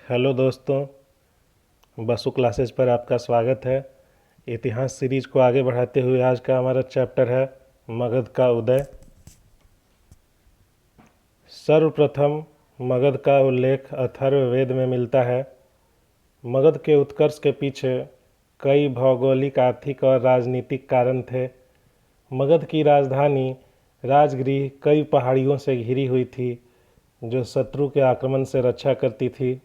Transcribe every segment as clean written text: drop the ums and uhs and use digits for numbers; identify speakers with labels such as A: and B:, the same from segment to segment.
A: Hello दोस्तों, Basu classes पर आपका स्वागत है। इतिहास सीरीज को आगे बढ़ाते हुए आज का हमारा चैप्टर है मगध का उदय। सर्वप्रथम मगध का उल्लेख अथर्ववेद में मिलता है। मगध के उत्कर्ष के पीछे कई भौगोलिक, आर्थिक और राजनीतिक कारण थे। मगध की राजधानी राजगृह कई पहाड़ियों से घिरी हुई थी जो शत्रु के आक्रमण से रक्षा करती थी।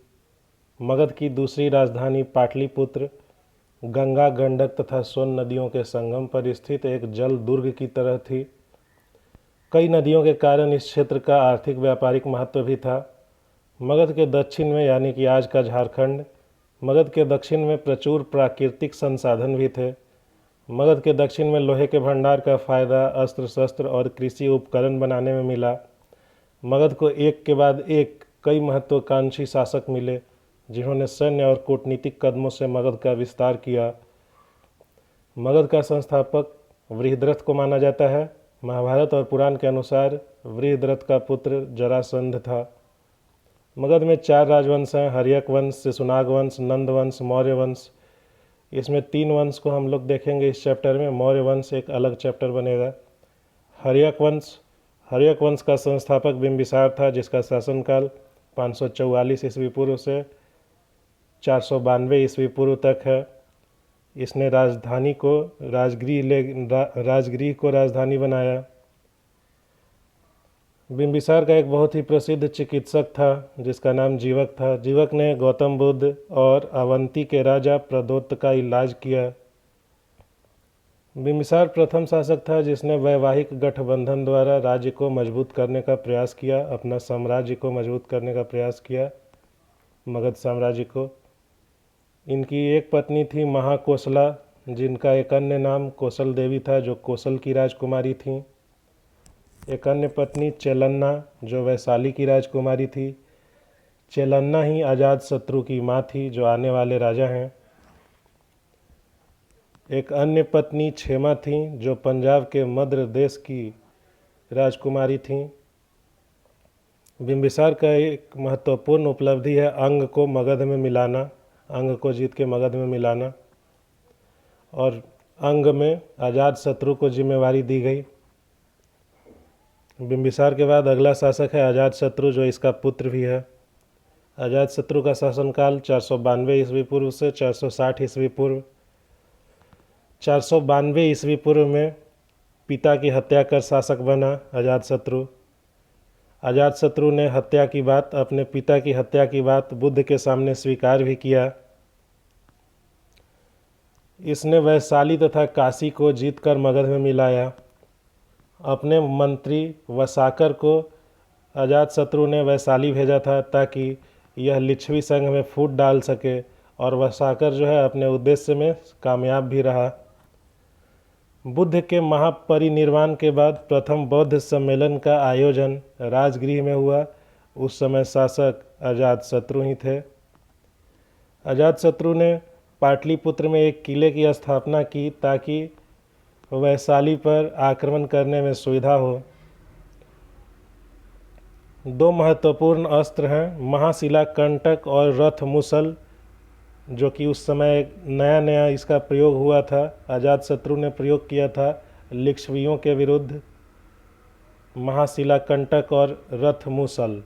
A: मगध की दूसरी राजधानी पाटलिपुत्र गंगा, गंडक तथा सोन नदियों के संगम पर स्थित एक जल दुर्ग की तरह थी। कई नदियों के कारण इस क्षेत्र का आर्थिक व्यापारिक महत्व भी था। मगध के दक्षिण में यानी कि आज का झारखंड, मगध के दक्षिण में प्रचुर प्राकृतिक संसाधन भी थे। मगध के दक्षिण में लोहे के भंडार का फायदा अस्त्र शस्त्र और कृषि उपकरण बनाने में मिला। मगध को एक के बाद एक कई महत्वाकांक्षी शासक मिले जिन्होंने सैन्य और कूटनीतिक कदमों से मगध का विस्तार किया। मगध का संस्थापक वृहद्रथ को माना जाता है। महाभारत और पुराण के अनुसार वृहद्रथ का पुत्र जरासंध था। मगध में 4 राजवंश हैं: हर्यक वंश, शिशुनाग वंश, नंद वंश, मौर्य वंश। इसमें 3 वंश को हम लोग देखेंगे इस चैप्टर में। मौर्य वंश एक अलग चैप्टर बनेगा। हर्यक वंश का संस्थापक बिंबिसार था जिसका शासनकाल 544 ईस्वी पूर्व से 492 ईस्वी पूर्व तक है। इसने राजगृह को राजधानी बनाया। बिंबिसार का एक बहुत ही प्रसिद्ध चिकित्सक था जिसका नाम जीवक था। जीवक ने गौतम बुद्ध और अवंती के राजा प्रदोत्त का इलाज किया। बिंबिसार प्रथम शासक था जिसने वैवाहिक गठबंधन द्वारा राज्य को मजबूत करने का प्रयास किया, अपना साम्राज्य को मजबूत करने का प्रयास किया, मगध साम्राज्य को। इनकी एक पत्नी थी महाकोसला, जिनका एक अन्य नाम कौशल देवी था, जो कौशल की राजकुमारी थीं। एक अन्य पत्नी चेलन्ना, जो वैशाली की राजकुमारी थी। चेलन्ना ही अजातशत्रु की माँ थी, जो आने वाले राजा हैं। एक अन्य पत्नी क्षेमा थी, जो पंजाब के मद्र देश की राजकुमारी थीं। बिंबिसार का एक महत्वपूर्ण उपलब्धि है अंग को मगध में मिलाना, अंग को जीत के मगध में मिलाना, और अंग में अजातशत्रु को जिम्मेवारी दी गई। बिंबिसार के बाद अगला शासक है अजातशत्रु, जो इसका पुत्र भी है। अजातशत्रु का शासनकाल 492 ईस्वी पूर्व से 460 ईस्वी पूर्व। 492 ईस्वी पूर्व में पिता की हत्या कर शासक बना अजातशत्रु। अजातशत्रु ने अपने पिता की हत्या की बात बुद्ध के सामने स्वीकार भी किया। इसने वैशाली तथा काशी को जीतकर मगध में मिलाया। अपने मंत्री वसाकर को अजातशत्रु ने वैशाली भेजा था ताकि यह लिच्छवी संघ में फूट डाल सके, और वसाकर जो है अपने उद्देश्य में कामयाब भी रहा। बुद्ध के महापरिनिर्वाण के बाद प्रथम बौद्ध सम्मेलन का आयोजन राजगृह में हुआ। उस समय शासक अजातशत्रु ही थे। अजातशत्रु ने पाटलिपुत्र में एक किले की स्थापना की ताकि वैशाली पर आक्रमण करने में सुविधा हो। 2 महत्वपूर्ण अस्त्र हैं, महाशिला कंटक और रथ मुसल, जो कि उस समय नया इसका प्रयोग हुआ था। अजातशत्रु ने प्रयोग किया था लिच्छवियों के विरुद्ध, महाशिला कंटक और रथ मुसल।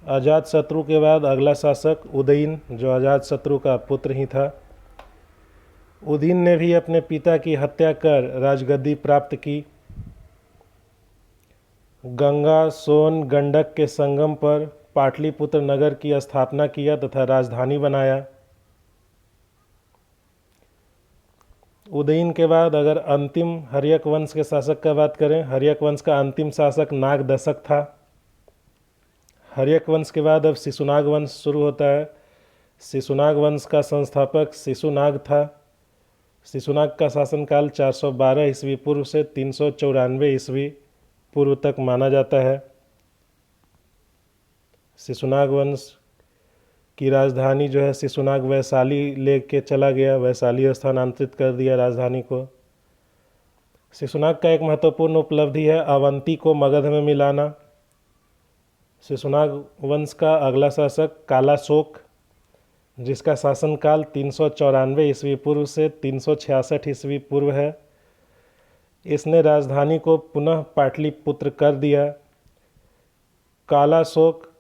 A: अजातशत्रु के बाद अगला शासक उदयीन, जो अजातशत्रु का पुत्र ही था। उदयीन ने भी अपने पिता की हत्या कर राजगद्दी प्राप्त की। गंगा, सोन, गंडक के संगम पर पाटलिपुत्र नगर की स्थापना किया तथा राजधानी बनाया। उदयीन के बाद अगर अंतिम हर्यक वंश के शासक का बात करें, हर्यक वंश का अंतिम शासक नागदशक था। हर्यक वंश के बाद अब शिशुनाग वंश शुरू होता है। शिशुनाग वंश का संस्थापक शिशुनाग था। शिशुनाग का शासनकाल 412 ईस्वी पूर्व से 394 ईस्वी पूर्व तक माना जाता है। शिशुनाग वंश की राजधानी जो है शिशुनाग वैशाली लेके चला गया, वैशाली स्थानांतरित कर दिया राजधानी को। शिशुनाग का एक महत्वपूर्ण उपलब्धि है अवंती को मगध में मिलाना। शिशुनाग वंश का अगला शासक कालाशोक, जिसका शासनकाल 394 ईस्वी पूर्व से 366 ईस्वी पूर्व है। इसने राजधानी को पुनः पाटलिपुत्र कर दिया। कालाशोक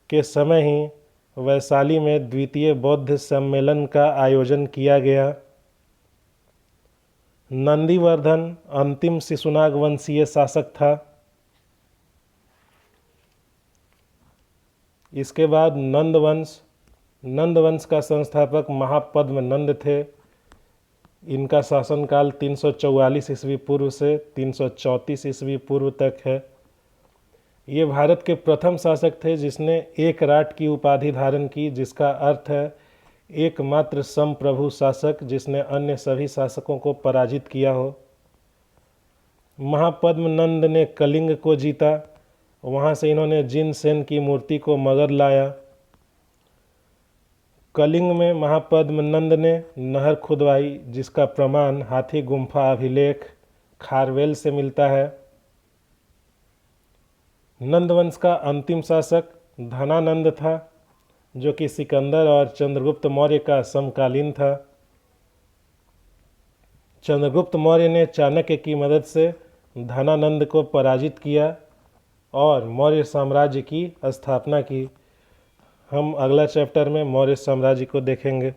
A: के समय ही वैशाली में द्वितीय बौद्ध सम्मेलन का आयोजन किया गया। नंदीवर्धन अंतिम शिशुनाग वंशीय शासक था। इसके बाद नंदवंश का संस्थापक महापद्म नंद थे। इनका शासनकाल 344 ईस्वी पूर्व से 334 ईस्वी पूर्व तक है। ये भारत के प्रथम शासक थे जिसने एक राट की उपाधि धारण की, जिसका अर्थ है एकमात्र संप्रभु शासक जिसने अन्य सभी शासकों को पराजित किया हो। महापद्म नंद ने कलिंग को जीता। वहाँ से इन्होंने जिनसेन की मूर्ति को मगध लाया। कलिंग में महापद्म नंद ने नहर खुदवाई, जिसका प्रमाण हाथी गुम्फा अभिलेख खारवेल से मिलता है। नंदवंश का अंतिम शासक धनानंद था, जो कि सिकंदर और चंद्रगुप्त मौर्य का समकालीन था। चंद्रगुप्त मौर्य ने चाणक्य की मदद से धनानंद को पराजित किया और मौर्य साम्राज्य की स्थापना की। हम अगला चैप्टर में मौर्य साम्राज्य को देखेंगे।